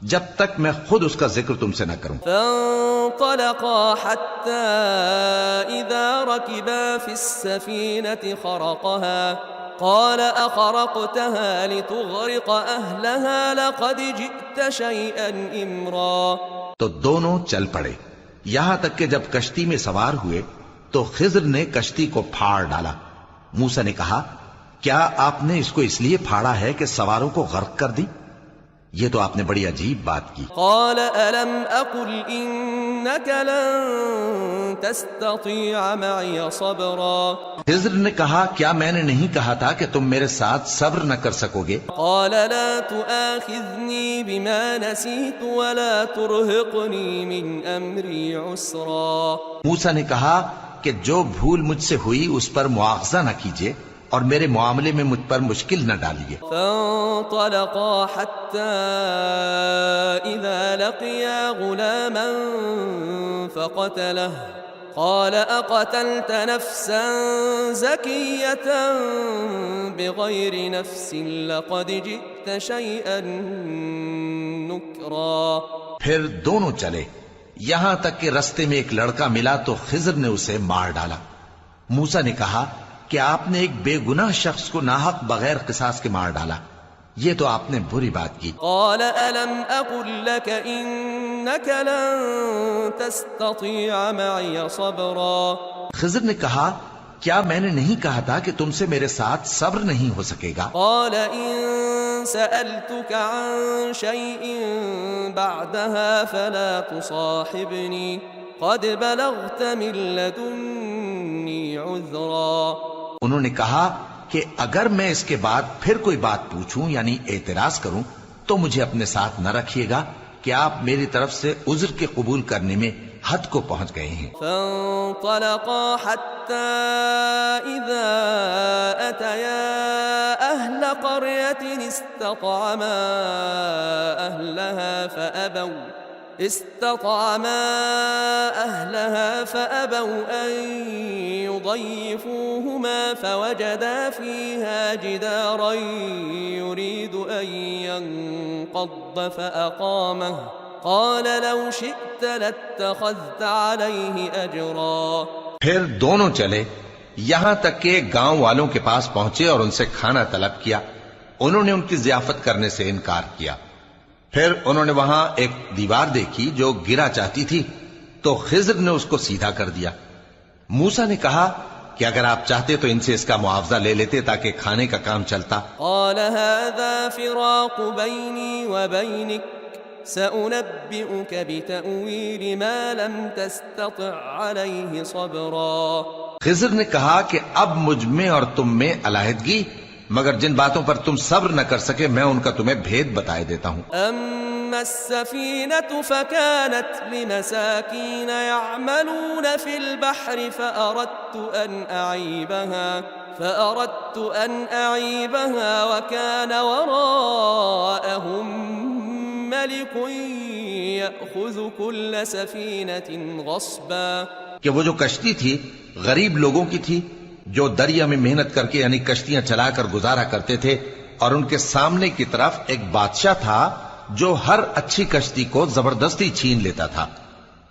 جب تک میں خود اس کا ذکر تم سے نہ کروں۔
فانطلقا حتى إذا ركبا في السفينة خرقها قال أخرقتها لتغرق أهلها لقد جئت شيئا إمرا۔
تو دونوں چل پڑے یہاں تک کہ جب کشتی میں سوار ہوئے تو خضر نے کشتی کو پھاڑ ڈالا۔ موسیٰ نے کہا کیا آپ نے اس کو اس لیے پھاڑا ہے کہ سواروں کو غرق کر دی؟ یہ تو آپ نے بڑی عجیب بات کی.
قال ألم أقل إنك لن تستطيع معي صبرا.
خضر نے کہا کیا میں نے نہیں کہا تھا کہ تم میرے ساتھ صبر نہ کر سکو گے؟
قال لا تؤاخذني بما نسيت ولا ترهقني من أمري عسرا.
موسیٰ نے کہا کہ جو بھول مجھ سے ہوئی اس پر مواخذہ نہ کیجیے اور میرے معاملے میں مجھ پر مشکل نہ ڈالیے.
فانطلقا حتى إذا لقيا غلاما فقتله قال أقتلت نفسا زكية بغير نفس لقد جئت شيئا نكرا.
پھر دونوں چلے یہاں تک کہ رستے میں ایک لڑکا ملا تو خضر نے اسے مار ڈالا. موسیٰ نے کہا کہ آپ نے ایک بے گناہ شخص کو ناحق بغیر قصاص کے مار ڈالا، یہ تو آپ نے بری بات کی.
قال ألم أقل لك إنك لن تستطيع معي صبرا.
خضر نے کہا کیا میں نے نہیں کہا تھا کہ تم سے میرے ساتھ صبر نہیں ہو سکے گا؟
قال إن سألتك عن شيء بعدها فلا تصاحبني قد بلغت من لدني عذرا.
انہوں نے کہا کہ اگر میں اس کے بعد پھر کوئی بات پوچھوں یعنی اعتراض کروں تو مجھے اپنے ساتھ نہ رکھیے گا کہ آپ میری طرف سے عذر کے قبول کرنے میں حد کو پہنچ گئے ہیں.
فانطلقا حتى إذا أتيا أهل قرية استطعما أهلها فأبوا أن يضيفوهما فوجدا فيها جدارا يريد أن ينقض فأقامه قال لو شئت لاتخذت عليه أجرا.
پھر دونوں چلے یہاں تک کہ گاؤں والوں کے پاس پہنچے اور ان سے کھانا طلب کیا. انہوں نے ان کی ضیافت کرنے سے انکار کیا. پھر انہوں نے وہاں ایک دیوار دیکھی جو گرا چاہتی تھی تو خضر نے اس کو سیدھا کر دیا. موسیٰ نے کہا کہ اگر آپ چاہتے تو ان سے اس کا معاوضہ لے لیتے تاکہ کھانے کا کام چلتا.
قال هذا فراق بيني وبينك سأنبئك بتأويل ما لم تستطع عليه صبرا.
خضر نے کہا کہ اب مجھ میں اور تم میں علیحدگی، مگر جن باتوں پر تم صبر نہ کر سکے میں ان کا تمہیں بھید بتائے دیتا ہوں.
أما السفينة فكانت لمساكين يعملون في البحر فأردت أن أعيبها وكان وراءهم ملك يأخذ كل سفينة غصبا.
کہ وہ جو کشتی تھی غریب لوگوں کی تھی جو دریا میں محنت کر کے یعنی کشتیاں چلا کر گزارا کرتے تھے، اور ان کے سامنے کی طرف ایک بادشاہ تھا جو ہر اچھی کشتی کو زبردستی چھین لیتا تھا.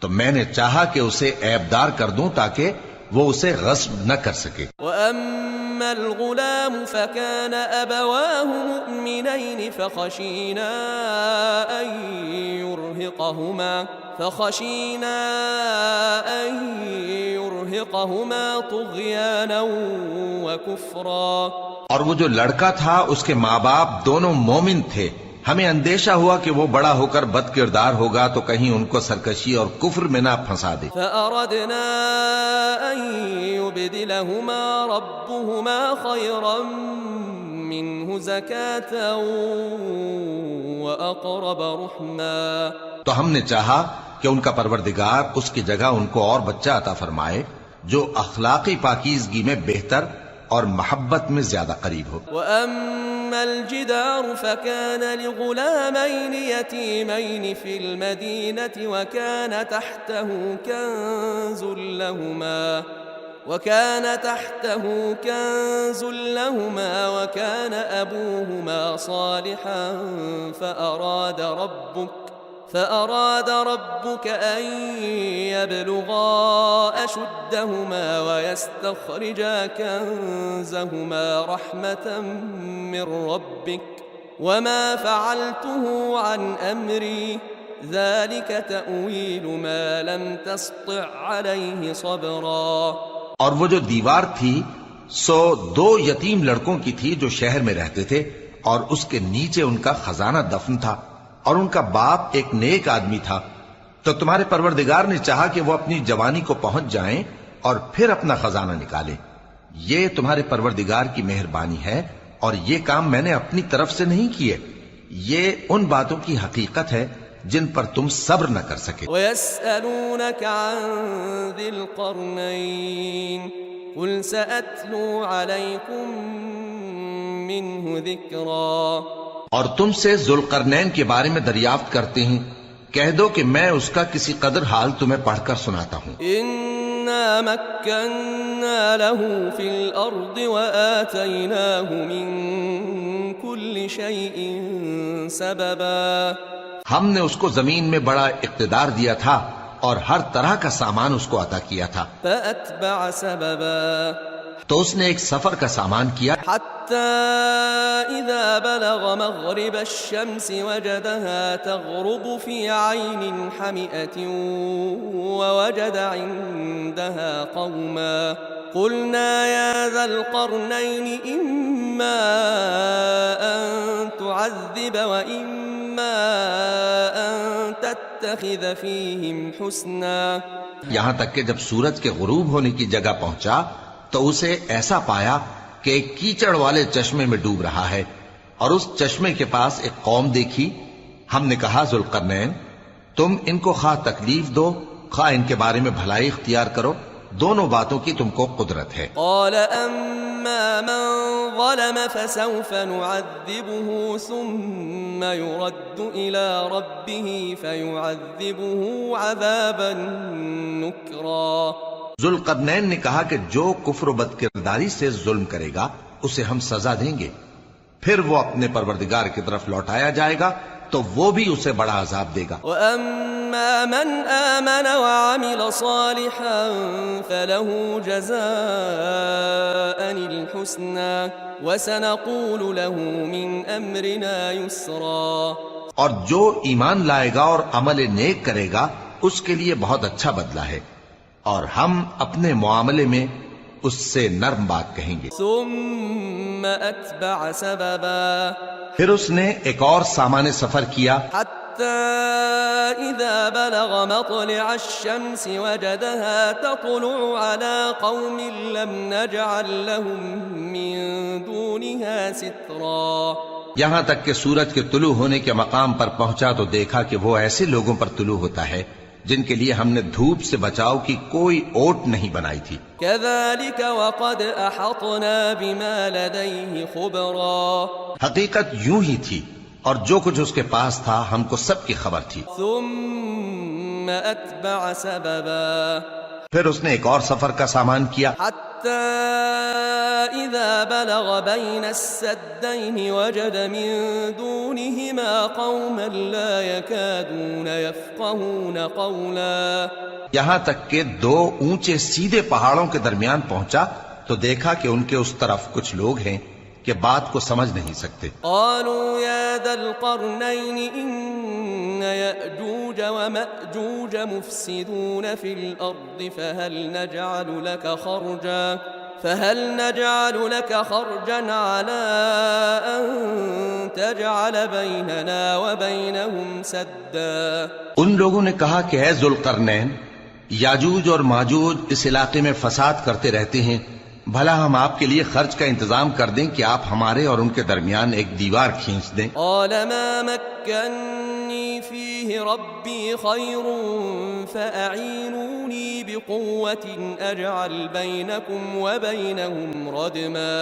تو میں نے چاہا کہ اسے عیبدار کر دوں تاکہ وہ اسے غصب نہ کر سکے.
وَأَمَّا الْغُلَامُ فَكَانَ أَبَوَاهُ مُؤْمِنَيْنِ فَخَشِينَا أَن يُرْهِقَهُمَا طُغْيَانًا وَكُفْرًا. اور
وہ جو لڑکا تھا اس کے ماں باپ دونوں مومن تھے، ہمیں اندیشہ ہوا کہ وہ بڑا ہو کر بد کردار ہوگا تو کہیں ان کو سرکشی اور کفر میں نہ پھنسا دے.
فَأَرَدْنَا أَن يُبْدِلَهُمَا رَبُّهُمَا خَيْرًا مِّنْهُ زَكَاةً وَأَقْرَبَ رُحْمًا.
تو ہم نے چاہا کہ ان کا پروردگار اس کی جگہ ان کو اور بچہ عطا فرمائے جو اخلاقی پاکیزگی میں بہتر اور محبت میں زیادہ قریب ہو.
وَأَمَّا الْجِدَارُ فَكَانَ لِغُلَامَيْنِ يَتِيمَيْنِ فِي الْمَدِينَةِ وَكَانَ تَحْتَهُ كَنْزٌ لَهُمَا وَكَانَ أَبُوهُمَا صَالِحًا فأراد ربك أن يبلغا أشدهما ويستخرجا كنزهما رحمة من ربك وما فعلته عن أمري ذلك تأويل ما لم تسطع عليه صبرا.
اور وہ جو دیوار تھی سو 2 یتیم لڑکوں کی تھی جو شہر میں رہتے تھے اور اس کے نیچے ان کا خزانہ دفن تھا. اور ان کا باپ ایک نیک آدمی تھا، تو تمہارے پروردگار نے چاہا کہ وہ اپنی جوانی کو پہنچ جائیں اور پھر اپنا خزانہ نکالے۔ یہ تمہارے پروردگار کی مہربانی ہے، اور یہ کام میں نے اپنی طرف سے نہیں کیے، یہ ان باتوں کی حقیقت ہے جن پر تم صبر نہ کر سکے۔
وَيَسْأَلُونَكَ عَنْ ذِي الْقَرْنَيْنِ قُلْ سَأَتْلُو عَلَيْكُمْ مِنْهُ ذِكْرًا،
اور تم سے ذوالقرنین کے بارے میں دریافت کرتے ہیں، کہہ دو کہ میں اس کا کسی قدر حال تمہیں پڑھ کر سناتا ہوں۔
إِنَّا مَكَّنَّا لَهُ فِي الْأَرْضِ وَآتَيْنَاهُ مِنْ كُلِّ شَيْءٍ سَبَبًا،
ہم نے اس کو زمین میں بڑا اقتدار دیا تھا اور ہر طرح کا سامان اس کو عطا کیا تھا۔
فَأَتْبَعَ سَبَبًا،
تو اس نے ایک سفر کا سامان کیا،
حَتَّى إِذَا بَلَغَ مَغْرِبَ الشَّمْسِ وَجَدَهَا تَغْرُبُ فِي عَيْنٍ حَمِئَةٍ وَوَجَدَ عِندَهَا قَوْمًا قُلْنَا يَا ذَا الْقَرْنَيْنِ إِمَّا أَن تُعَذِّبَ وَإِمَّا أَن تَتَّخِذَ فِيهِمْ حُسْنًا۔
یہاں تک کہ جب سورج کے غروب ہونے کی جگہ پہنچا تو اسے ایسا پایا کہ ایک کیچڑ والے چشمے میں ڈوب رہا ہے، اور اس چشمے کے پاس ایک قوم دیکھی۔ ہم نے کہا ذوالقرنین، تم ان کو خواہ تکلیف دو خواہ ان کے بارے میں بھلائی اختیار کرو، دونوں باتوں کی تم کو قدرت ہے۔
قال أما من ظلم فسوف نعذبه ثم يرد إلى ربه فيعذبه عذابا نكرا۔
ذوالقرنین نے کہا کہ جو کفر و بد کرداری سے ظلم کرے گا اسے ہم سزا دیں گے، پھر وہ اپنے پروردگار کی طرف لوٹایا جائے گا تو وہ بھی اسے بڑا عذاب دے گا۔
وَأَمَّا مَنْ آمَنَ وَعَمِلَ صَالِحًا فَلَهُ جَزَاءً الْحُسْنَى وَسَنَقُولُ لَهُ مِنْ أَمْرِنَا يُسْرًا،
اور جو ایمان لائے گا اور عمل نیک کرے گا اس کے لیے بہت اچھا بدلہ ہے، اور ہم اپنے معاملے میں اس سے نرم بات کہیں گے۔
ثُمَّ أَتْبَعَ سَبَبًا،
پھر اس نے ایک اور سامان سفر کیا،
حَتَّى إِذَا بَلَغَ مَطْلِعَ الشَّمْسِ وَجَدَهَا تَطْلُعُ عَلَى قَوْمٍ لَمْ نَجْعَلْ لَهُم مِّن دُونِهَا سِتْرًا،
یہاں تک کہ سورج کے طلوع ہونے کے مقام پر پہنچا تو دیکھا کہ وہ ایسے لوگوں پر طلوع ہوتا ہے جن کے لیے ہم نے دھوپ سے بچاؤ کی کوئی اوٹ نہیں بنائی تھی۔
كَذَلِكَ وَقَدْ أَحَطْنَا بِمَا لَدَيْهِ خُبْرًا،
حقیقت یوں ہی تھی اور جو کچھ اس کے پاس تھا ہم کو سب کی خبر تھی۔
ثُمَّ أَتْبَعَ سَبَبًا،
پھر اس نے ایک اور سفر کا سامان کیا،
حَتَّى إِذَا بَلَغَ بَيْنَ السَّدَّيْنِ وَجَدَ مِن دُونِهِمَا قَوْمًا لَا يَكَادُونَ يَفْقَهُونَ قَوْلًا،
یہاں تک کہ دو اونچے سیدھے پہاڑوں کے درمیان پہنچا تو دیکھا کہ ان کے اس طرف کچھ لوگ ہیں کہ بات کو سمجھ نہیں سکتے۔
قالوا يا ذا القرنين إن يأجوج ومأجوج مفسدون في الأرض فهل نجعل لك خرجا على أن تجعل بيننا وبينهم سدا۔
ان لوگوں نے کہا کہ اے ذوالقرنین، یاجوج اور ماجوج اس علاقے میں فساد کرتے رہتے ہیں، بھلا ہم آپ کے لیے خرچ کا انتظام کر دیں کہ آپ ہمارے اور ان کے درمیان ایک دیوار کھینچ دیں۔
قال ما مكنني فيه ربي خير فأعينوني بقوة أجعل بينكم وبينهم ردما۔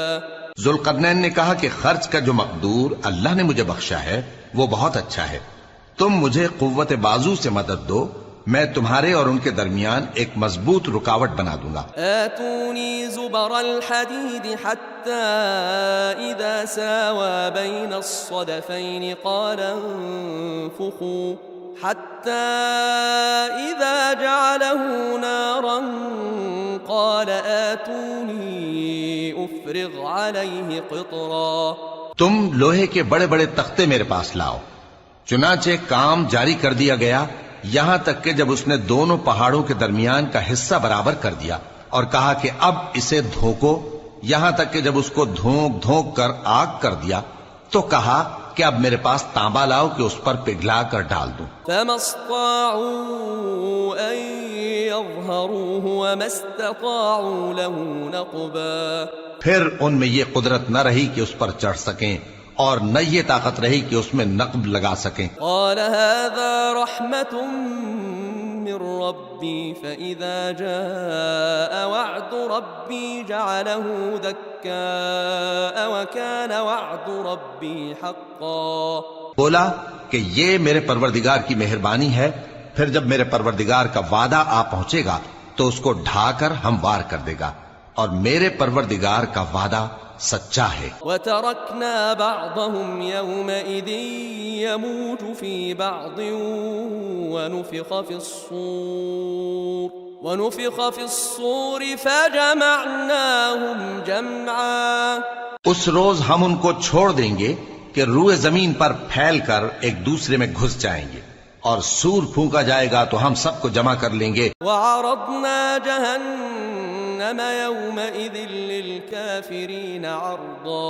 ذوالقرنین نے کہا کہ خرچ کا جو مقدور اللہ نے مجھے بخشا ہے وہ بہت اچھا ہے، تم مجھے قوت بازو سے مدد دو، میں تمہارے اور ان کے درمیان ایک مضبوط رکاوٹ بنا دوں گا۔
آتونی زبر الحدید حتی اذا ساوى بین الصدفین قال انفخوا حتی اذا جعله نارا قال آتونی افرغ علیہ قطرا۔
تم لوہے کے بڑے بڑے تختے میرے پاس لاؤ۔ چنانچہ کام جاری کر دیا گیا، یہاں تک کہ جب اس نے دونوں پہاڑوں کے درمیان کا حصہ برابر کر دیا اور کہا کہ اب اسے دھوکو، یہاں تک کہ جب اس کو دھونک دھونک کر آگ کر دیا تو کہا کہ اب میرے پاس تانبا لاؤ کہ اس پر پگھلا کر ڈال دوں۔
فما استطاعوا أن يظهروه وما استطاعوا له نقبا،
پھر ان میں یہ قدرت نہ رہی کہ اس پر چڑھ سکیں اور نہ یہ طاقت رہی کہ اس میں نقب لگا سکیں۔
قال هذا رحمة من ربي فإذا جاء وعد ربي جعله دكاء وكان وعد ربي حقا۔
بولا کہ یہ میرے پروردگار کی مہربانی ہے، پھر جب میرے پروردگار کا وعدہ آ پہنچے گا تو اس کو ڈھا کر ہموار کر دے گا، اور میرے پروردگار کا وعدہ سچا ہے۔
وتركنا بعضهم يومئذ يموج في بعض ونفخ في الصور فجمعناهم جمعا۔
اس روز ہم ان کو چھوڑ دیں گے کہ روئے زمین پر پھیل کر ایک دوسرے میں گھس جائیں گے، اور سور پھونکا جائے گا تو ہم سب کو جمع کر لیں گے۔
وعرضنا جهنم يومئذ للكافرين عرضا،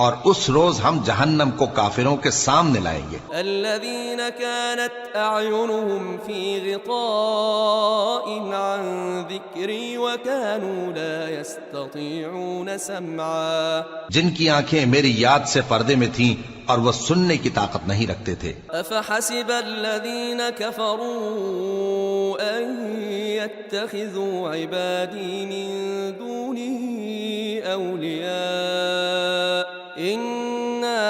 اور اس روز ہم جہنم کو کافروں کے سامنے لائیں گے۔
الذين كانت أعينهم في غطاء عن ذكري وكانوا لا يستطيعون سمعا،
جن کی آنکھیں میری یاد سے پردے میں تھیں اور وہ سننے کی طاقت نہیں رکھتے تھے۔
أفحسب الذين كفروا أن يتخذوا عبادي من دوني أولياء إنا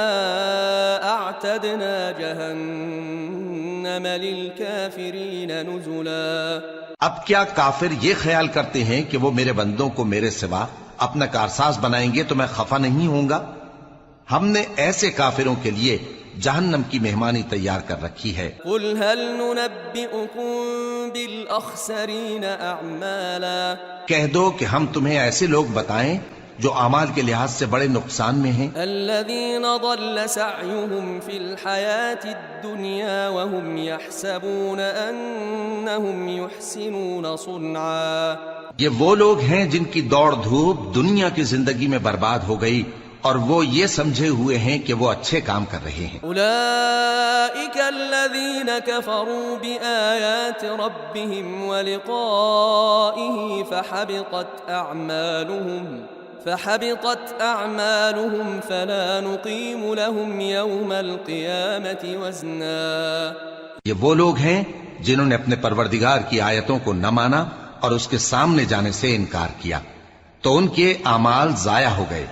أعتدنا جهنم للكافرين نزلا۔
اب کیا کافر یہ خیال کرتے ہیں کہ وہ میرے بندوں کو میرے سوا اپنا کارساز بنائیں گے تو میں خفا نہیں ہوں گا؟ ہم نے ایسے کافروں کے لیے جہنم کی مہمانی تیار کر رکھی ہے۔
قل هل ننبئكم بالأخسرين أعمالا،
کہہ دو کہ ہم تمہیں ایسے لوگ بتائیں جو اعمال کے لحاظ سے بڑے نقصان میں ہیں،
الذين ضل سعيهم في الحياة الدنيا وهم يحسبون أنهم يحسنون صنعا،
یہ وہ لوگ ہیں جن کی دوڑ دھوپ دنیا کی زندگی میں برباد ہو گئی اور وہ یہ سمجھے ہوئے ہیں کہ وہ اچھے کام کر رہے ہیں۔
أولئك الذين كفروا بآيات ربهم ولقائه فحبطت أعمالهم فلا نقيم لهم يوم القيامة وزنا۔
یہ وہ لوگ ہیں جنہوں نے اپنے پروردگار کی آیتوں کو نہ مانا اور اس کے سامنے جانے سے انکار کیا، تو ان کے اعمال ضائع ہو گئے،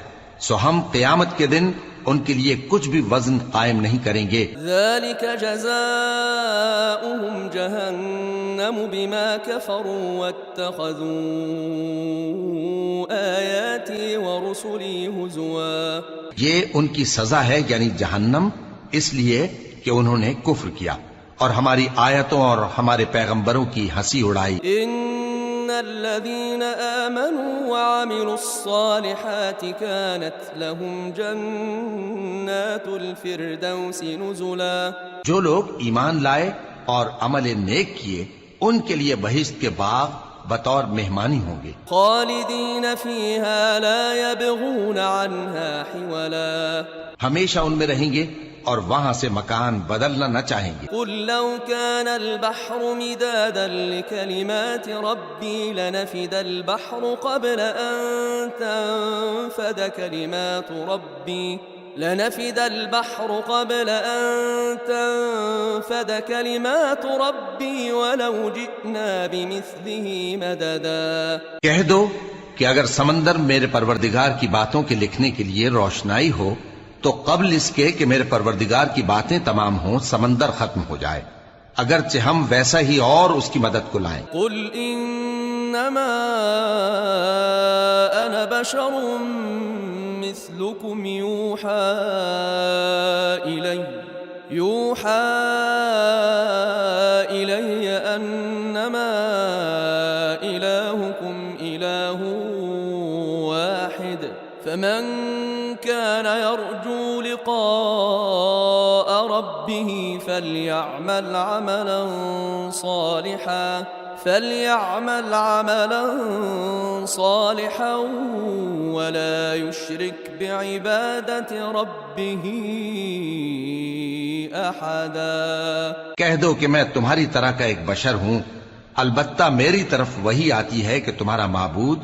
سو ہم قیامت کے دن ان کے لیے کچھ بھی وزن قائم نہیں کریں گے۔
ذلك جزاؤهم جهنم بما كفروا واتخذوا آياتي ورسلي هزوا،
یہ ان کی سزا ہے یعنی جہنم، اس لیے کہ انہوں نے کفر کیا اور ہماری آیتوں اور ہمارے پیغمبروں کی ہنسی اڑائی۔
ان الذين آمنوا وعملوا الصالحات كانت لهم جنات الفردوس نزلا،
جو لوگ ایمان لائے اور عمل نیک کیے ان کے لیے بہشت کے باغ بطور مہمانی ہوں گے،
خالدین فیہا لا یبغون عنہا حولا،
ہمیشہ ان میں رہیں گے اور وہاں سے مکان بدلنا نہ چاہیں گے۔
قل لو كان البحر مدادا لكلمات ربي لنفد البحر قبل أن تنفد كلمات ربي لنفد البحر قبل أن تنفد كلمات ربي ولو جئنا بمثله مددا۔
کہہ دو کہ اگر سمندر میرے پروردگار کی باتوں کے لکھنے کے لیے روشنائی ہو تو قبل اس کے کہ میرے پروردگار کی باتیں تمام ہوں سمندر ختم ہو جائے، اگرچہ ہم ویسا ہی اور اس کی مدد کو لائیں۔
قل انما انا بشر مثلكم يوحى الي انما الهكم اله واحد فمن كان يرجو لقاء ربه فليعمل عملا صالحا ولا يشرك بعبادة ربه أحدا۔
کہہ دو کہ میں تمہاری طرح کا ایک بشر ہوں، البتہ میری طرف وہی آتی ہے کہ تمہارا معبود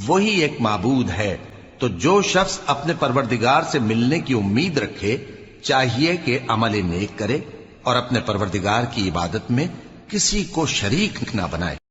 وہی ایک معبود ہے، تو جو شخص اپنے پروردگار سے ملنے کی امید رکھے چاہیے کہ عمل نیک کرے اور اپنے پروردگار کی عبادت میں کسی کو شریک نہ بنائے۔